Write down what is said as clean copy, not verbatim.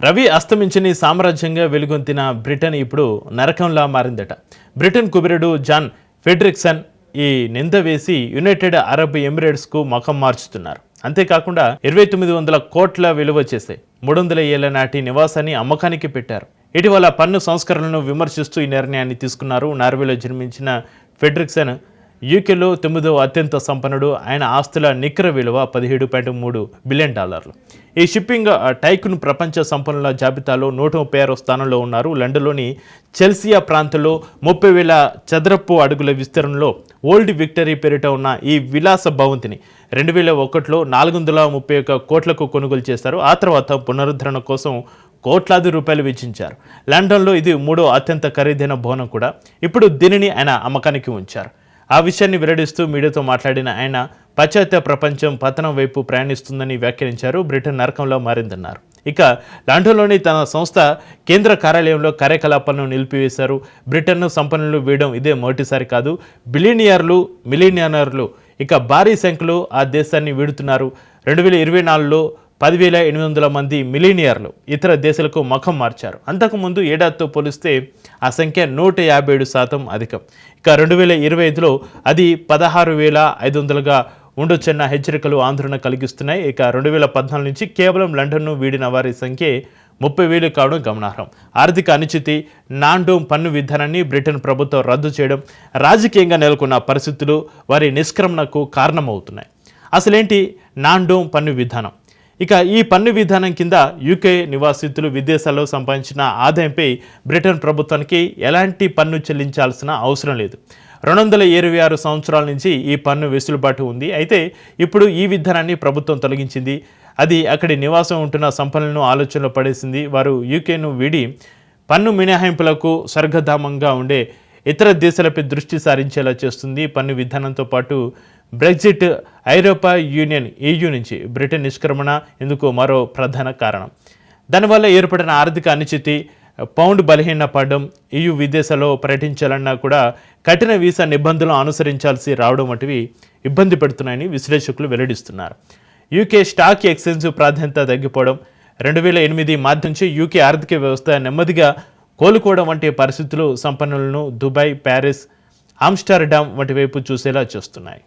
Ravi అస్తమించని సామ్రాజ్యంగా వెలుగొందిన Britain ఇప్పుడు నరకంలా మారిందట. Britain కుబేరుడు John ఫెడ్రిక్సన్ ఈ నింద వేసి యునైటెడ్ అరబ్ ఎమిరేట్స్కు ముఖం మార్చుతున్నారు. అంతేకాకుండా 2900 కోట్ల విలువ చేసే 300 ఏళ్ల నాటి నివాసాన్ని అమ్మకానికి పెట్టారు. ఇటీవల పన్ను సంస్కరణలను విమర్శిస్తూ ఈ నిర్ణయాన్ని తీసుకున్నారు. నార్వేలో జన్మించిన ఫెడ్రిక్సన్ యూకేలో 9వ అత్యంత సంపన్నుడు. ఆయన ఆస్తుల నికర విలువ $17.3 బిలియన్. ఈ షిప్పింగ్ టైకున్ ప్రపంచ సంపన్నుల జాబితాలో 136వ స్థానంలో ఉన్నారు. లండన్లోని చెల్సియా ప్రాంతంలో 30,000 చదరపు అడుగుల విస్తీర్ణంలో ఓల్డ్ విక్టరీ పేరిట ఉన్న ఈ విలాస భవంతిని 2001లో 431 కోట్లకు కొనుగోలు చేశారు. ఆ తర్వాత పునరుద్ధరణ కోసం కోట్లాది రూపాయలు వెచ్చించారు. లండన్లో ఇది 3వ అత్యంత ఖరీదైన భవనం కూడా. ఇప్పుడు దీనిని ఆయన అమ్మకానికి ఉంచారు. ఆ విషయాన్ని వెల్లడిస్తూ మీడియాతో మాట్లాడిన ఆయన పాశ్చాత్య ప్రపంచం పతనం వైపు ప్రయాణిస్తుందని వ్యాఖ్యానించారు. బ్రిటన్ నరకంలో మారిందన్నారు. ఇక లండన్లోని తన సంస్థ కేంద్ర కార్యాలయంలో కార్యకలాపాలను నిలిపివేశారు. బ్రిటన్ను సంపన్నులు వేయడం ఇదే మొదటిసారి కాదు. బిలియనియర్లు, మిలియనియర్లు ఇక భారీ సంఖ్యలో ఆ దేశాన్ని వీడుతున్నారు. 2024లో 10,800 మంది మిలీనియర్లు ఇతర దేశాలకు ముఖం మార్చారు. అంతకుముందు ఏడాదితో పోలిస్తే ఆ సంఖ్య 157% అధికం. ఇక 2025లో అది 16,500గా ఉండొచ్చన్న హెచ్చరికలు ఆందోళన కలిగిస్తున్నాయి. ఇక 2014 నుంచి కేవలం లండన్ను వీడిన వారి సంఖ్య 30,000 కావడం గమనార్హం. ఆర్థిక అనిశ్చితి, నాన్ డోమ్ పన్ను విధానాన్ని బ్రిటన్ ప్రభుత్వం రద్దు చేయడం, రాజకీయంగా నెలకొన్న పరిస్థితులు వారి నిష్క్రమణకు కారణమవుతున్నాయి. అసలేంటి నాన్ డోమ్ పన్ను విధానం? ఇక ఈ పన్ను విధానం కింద యూకే నివాసితులు విదేశాల్లో సంపాదించిన ఆదాయంపై బ్రిటన్ ప్రభుత్వానికి ఎలాంటి పన్ను చెల్లించాల్సిన అవసరం లేదు. 226 సంవత్సరాల నుంచి ఈ పన్ను వెసులుబాటు ఉంది. అయితే ఇప్పుడు ఈ విధానాన్ని ప్రభుత్వం తొలగించింది. అది అక్కడి నివాసం ఉంటున్న సంపన్నులను ఆలోచనలో పడేసింది. వారు యూకేను వీడి పన్ను మినహాయింపులకు స్వర్గధామంగా ఉండే ఇతర దేశాలపై దృష్టి సారించేలా చేస్తుంది. పన్ను విధానంతో పాటు బ్రెగ్జిట్, ఐరోపా యూనియన్ EU నుంచి బ్రిటన్ నిష్క్రమణ ఇందుకు మరో ప్రధాన కారణం. దానివల్ల ఏర్పడిన ఆర్థిక అనిశ్చితి, పౌండ్ బలహీనపడడం, EU విదేశాల్లో పర్యటించాలన్నా కూడా కఠిన వీసా నిబంధనలు అనుసరించాల్సి రావడం వంటివి ఇబ్బంది పెడుతున్నాయని విశ్లేషకులు వెల్లడిస్తున్నారు. యూకే స్టాక్ ఎక్స్చేంజ్ ప్రాధాన్యత తగ్గిపోవడం, 2008 మార్చి నుంచి యూకే ఆర్థిక వ్యవస్థ నెమ్మదిగా కోలుకోవడం వంటి పరిస్థితులు సంపన్నులను దుబాయ్, ప్యారిస్, ఆమ్స్టర్డామ్ వంటి వైపు చూసేలా చేస్తున్నాయి.